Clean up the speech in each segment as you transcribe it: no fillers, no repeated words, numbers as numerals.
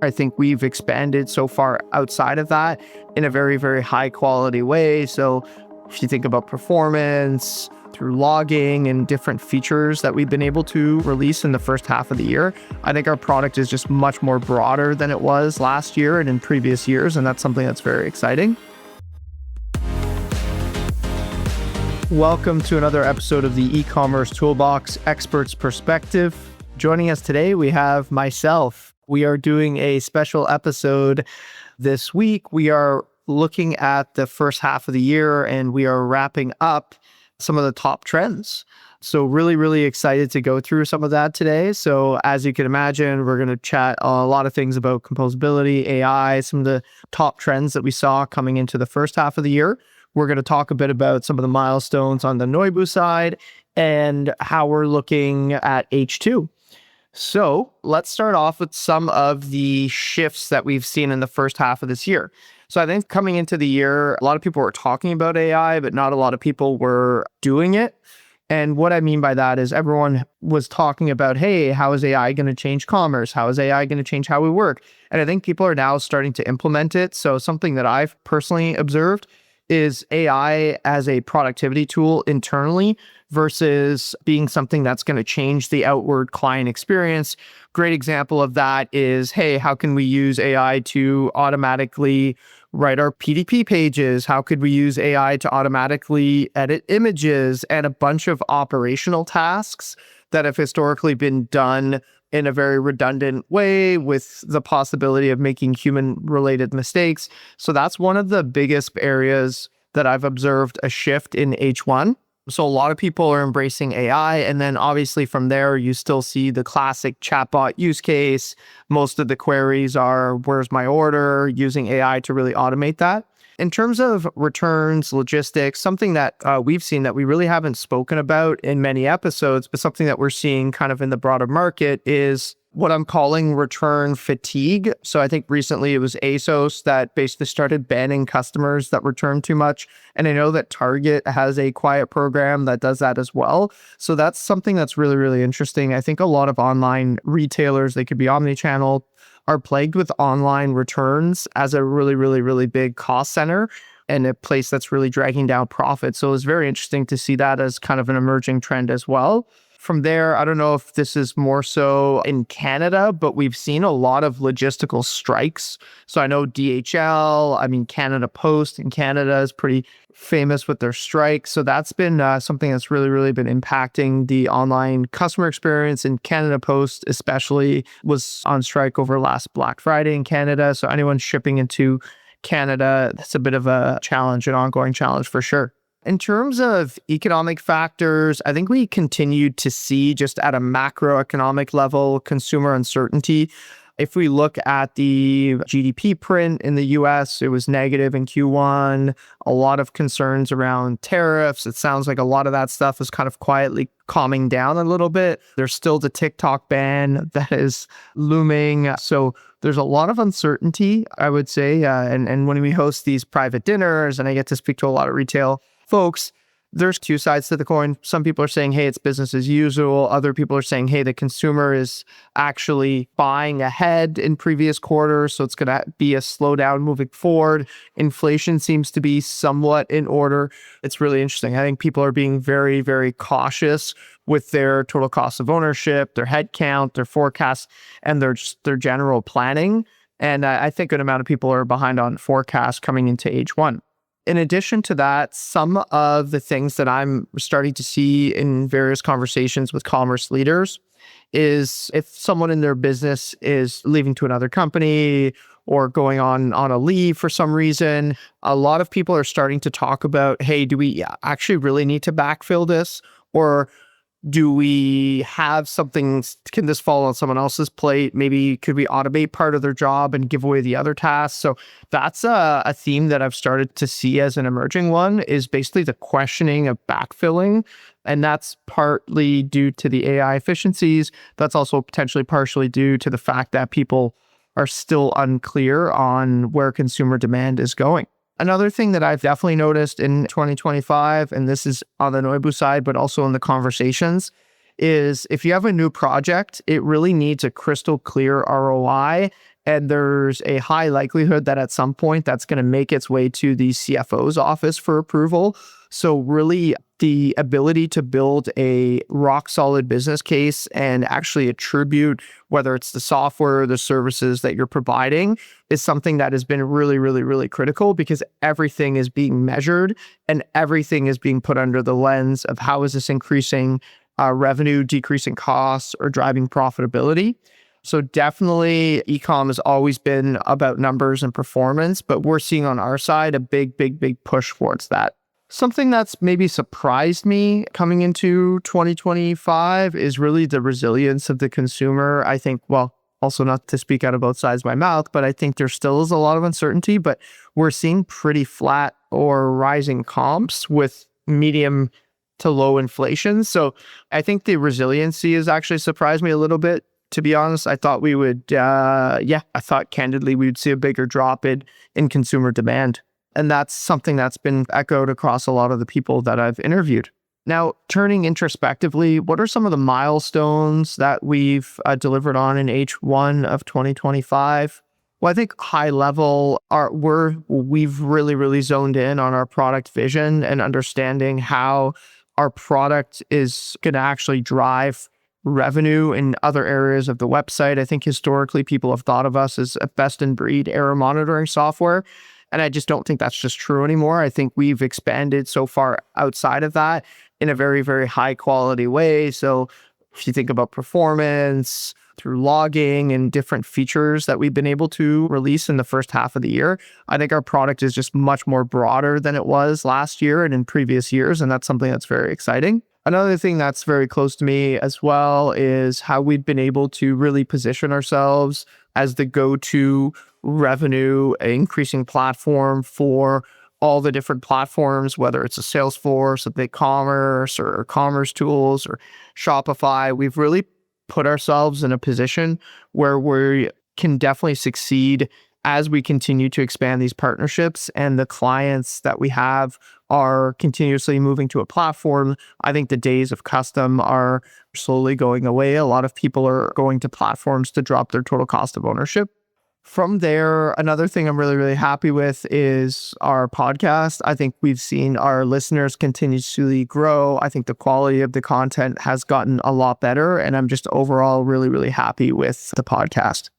I think we've expanded so far outside of that in a very, very high quality way. So if you think about performance through logging and different features that we've been able to release in the first half of the year, I think our product is just much more broader than it was last year and in previous years. And that's something that's very exciting. Welcome to another episode of the Ecommerce Toolbox Expert's Perspective. Joining us today, we have myself. We are doing a special episode this week. We are looking at the first half of the year and we are wrapping up some of the top trends. So really, really excited to go through some of that today. So as you can imagine, we're going to chat a lot of things about composability, AI, some of the top trends that we saw coming into the first half of the year. We're going to talk a bit about some of the milestones on the Noibu side and how we're looking at H2. So let's start off with some of the shifts that we've seen in the first half of this year. So I think coming into the year, a lot of people were talking about AI, but not a lot of people were doing it. And what I mean by that is everyone was talking about, hey, how is AI going to change commerce? How is AI going to change how we work? And I think people are now starting to implement it. So something that I've personally observed is AI as a productivity tool internally versus being something that's going to change the outward client experience. Great example of that is, hey, how can we use AI to automatically write our PDP pages? How could we use AI to automatically edit images and a bunch of operational tasks that have historically been done in a very redundant way with the possibility of making human-related mistakes. So that's one of the biggest areas that I've observed a shift in H1. So a lot of people are embracing AI. And then obviously from there, you still see the classic chatbot use case. Most of the queries are, where's my order? Using AI to really automate that. In terms of returns, logistics, something that we've seen that we really haven't spoken about in many episodes, but something that we're seeing kind of in the broader market is what I'm calling return fatigue. So I think recently it was ASOS that basically started banning customers that return too much. And I know that Target has a quiet program that does that as well. So that's something that's really, really interesting. I think a lot of online retailers, they could be omnichannel, are plagued with online returns as a really, really, really big cost center and a place that's really dragging down profits. So it's very interesting to see that as kind of an emerging trend as well. From there, I don't know if this is more so in Canada, but we've seen a lot of logistical strikes. So I know DHL, Canada Post in Canada is pretty famous with their strikes. So that's been something that's really, really been impacting the online customer experience. And Canada Post especially was on strike over last Black Friday in Canada. So anyone shipping into Canada, that's a bit of a challenge, an ongoing challenge for sure. In terms of economic factors, I think we continued to see just at a macroeconomic level, consumer uncertainty. If we look at the GDP print in the US, it was negative in Q1, a lot of concerns around tariffs. It sounds like a lot of that stuff is kind of quietly calming down a little bit. There's still the TikTok ban that is looming. So there's a lot of uncertainty, I would say. And when we host these private dinners and I get to speak to a lot of retail folks, there's two sides to the coin. Some people are saying, hey, it's business as usual. Other people are saying, hey, the consumer is actually buying ahead in previous quarters, so it's going to be a slowdown moving forward. Inflation seems to be somewhat in order. It's really interesting. I think people are being very, very cautious with their total cost of ownership, their head count, their forecasts, and their general planning. And I think a good amount of people are behind on forecasts coming into H1. In addition to that, some of the things that I'm starting to see in various conversations with commerce leaders is if someone in their business is leaving to another company or going on a leave for some reason, a lot of people are starting to talk about, hey, do we actually really need to backfill this? Or do we have something, can this fall on someone else's plate? Maybe could we automate part of their job and give away the other tasks? So that's a theme that I've started to see as an emerging one, is basically the questioning of backfilling. And that's partly due to the AI efficiencies. That's also potentially partially due to the fact that people are still unclear on where consumer demand is going. Another thing that I've definitely noticed in 2025, and this is on the Noibu side, but also in the conversations, is if you have a new project, it really needs a crystal clear ROI. And there's a high likelihood that at some point that's going to make its way to the CFO's office for approval. So really the ability to build a rock solid business case and actually attribute whether it's the software or the services that you're providing is something that has been really, really, really critical because everything is being measured and everything is being put under the lens of how is this increasing revenue, decreasing costs, or driving profitability. So definitely ecom has always been about numbers and performance, but we're seeing on our side a big, big, big push towards that. Something that's maybe surprised me coming into 2025 is really the resilience of the consumer. I think, well, also not to speak out of both sides of my mouth, but I think there still is a lot of uncertainty, but we're seeing pretty flat or rising comps with medium to low inflation. So I think the resiliency has actually surprised me a little bit. To be honest, I thought we would, I thought candidly we would see a bigger drop in consumer demand. And that's something that's been echoed across a lot of the people that I've interviewed. Now, turning introspectively, what are some of the milestones that we've delivered on in H1 of 2025? Well, I think high level, we've really, really zoned in on our product vision and understanding how our product is going to actually drive revenue in other areas of the website. I think historically people have thought of us as a best in breed error monitoring software. And I just don't think that's just true anymore. I think we've expanded so far outside of that in a very, very high quality way. So if you think about performance through logging and different features that we've been able to release in the first half of the year, I think our product is just much more broader than it was last year and in previous years. And that's something that's very exciting. Another thing that's very close to me as well is how we've been able to really position ourselves as the go-to revenue increasing platform for all the different platforms, whether it's a Salesforce, a BigCommerce, or Commerce Tools, or Shopify. We've really put ourselves in a position where we can definitely succeed as we continue to expand these partnerships and the clients that we have are continuously moving to a platform. I think the days of custom are slowly going away. A lot of people are going to platforms to drop their total cost of ownership. From there, another thing I'm really, really happy with is our podcast. I think we've seen our listeners continuously grow. I think the quality of the content has gotten a lot better, and I'm just overall really, really happy with the podcast.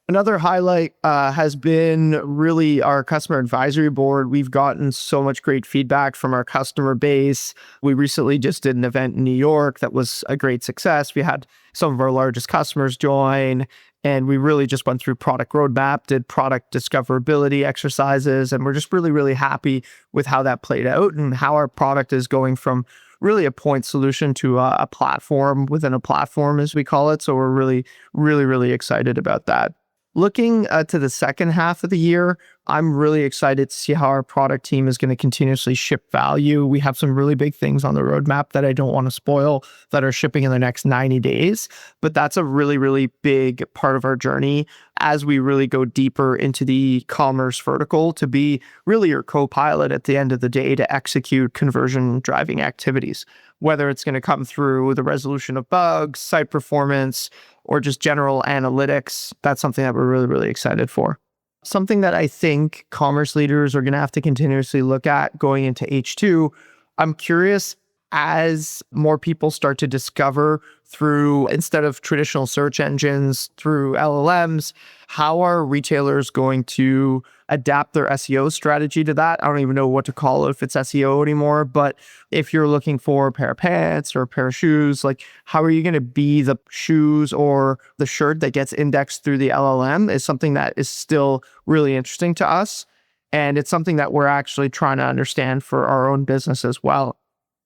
Another highlight has been really our customer advisory board. We've gotten so much great feedback from our customer base. We recently just did an event in New York that was a great success. We had some of our largest customers join, and we really just went through product roadmap, did product discoverability exercises, and we're just really, really happy with how that played out and how our product is going from really a point solution to a platform within a platform, as we call it. So we're really, really, really excited about that. Looking to the second half of the year, I'm really excited to see how our product team is going to continuously ship value. We have some really big things on the roadmap that I don't want to spoil that are shipping in the next 90 days. But that's a really, really big part of our journey as we really go deeper into the commerce vertical to be really your co-pilot at the end of the day to execute conversion driving activities, whether it's going to come through the resolution of bugs, site performance, or just general analytics. That's something that we're really, really excited for. Something that I think commerce leaders are going to have to continuously look at going into H2. I'm curious, as more people start to discover through, instead of traditional search engines, through LLMs, how are retailers going to adapt their SEO strategy to that? I don't even know what to call it, if it's SEO anymore, but if you're looking for a pair of pants or a pair of shoes, like how are you going to be the shoes or the shirt that gets indexed through the LLM is something that is still really interesting to us. And it's something that we're actually trying to understand for our own business as well.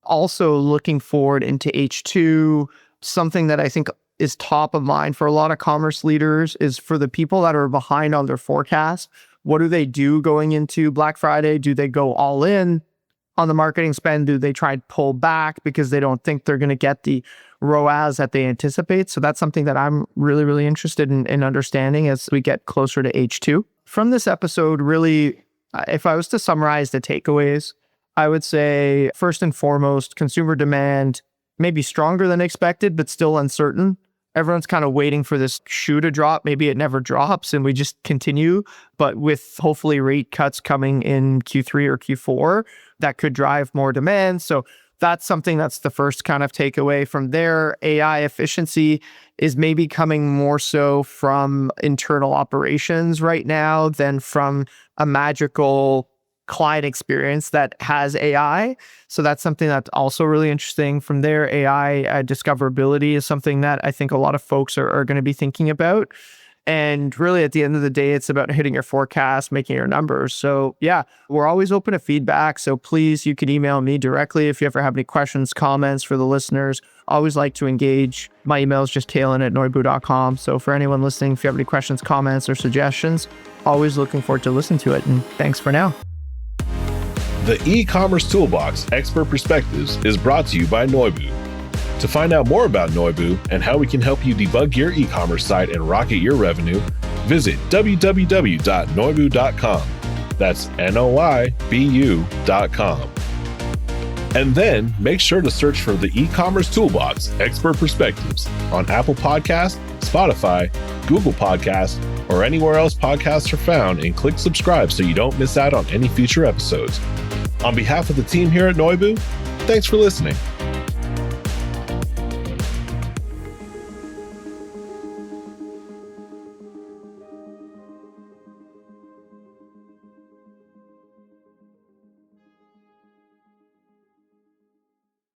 Also looking forward into H2, something that I think is top of mind for a lot of commerce leaders is for the people that are behind on their forecast. What do they do going into Black Friday? Do they go all in on the marketing spend? Do they try and pull back because they don't think they're going to get the ROAS that they anticipate? So that's something that I'm really, really interested in understanding as we get closer to H2. From this episode, really, if I was to summarize the takeaways, I would say, first and foremost, consumer demand maybe stronger than expected, but still uncertain. Everyone's kind of waiting for this shoe to drop. Maybe it never drops and we just continue. But with hopefully rate cuts coming in Q3 or Q4, that could drive more demand. So that's something that's the first kind of takeaway from there. AI efficiency is maybe coming more so from internal operations right now than from a magical client experience that has AI. So that's something that's also really interesting from there. AI discoverability is something that I think a lot of folks are going to be thinking about. And really, at the end of the day, it's about hitting your forecast, making your numbers. So yeah, we're always open to feedback. So please, you can email me directly if you ever have any questions, comments for the listeners. Always like to engage. My email is just kailin@noibu.com. So for anyone listening, if you have any questions, comments, or suggestions, always looking forward to listen to it. And thanks for now. The E-Commerce Toolbox Expert Perspectives is brought to you by Noibu. To find out more about Noibu and how we can help you debug your e-commerce site and rocket your revenue, visit www.noibu.com. That's Noibu.com. And then make sure to search for the E-Commerce Toolbox Expert Perspectives on Apple Podcasts, Spotify, Google Podcasts, or anywhere else podcasts are found, and click subscribe so you don't miss out on any future episodes. On behalf of the team here at Noibu, thanks for listening.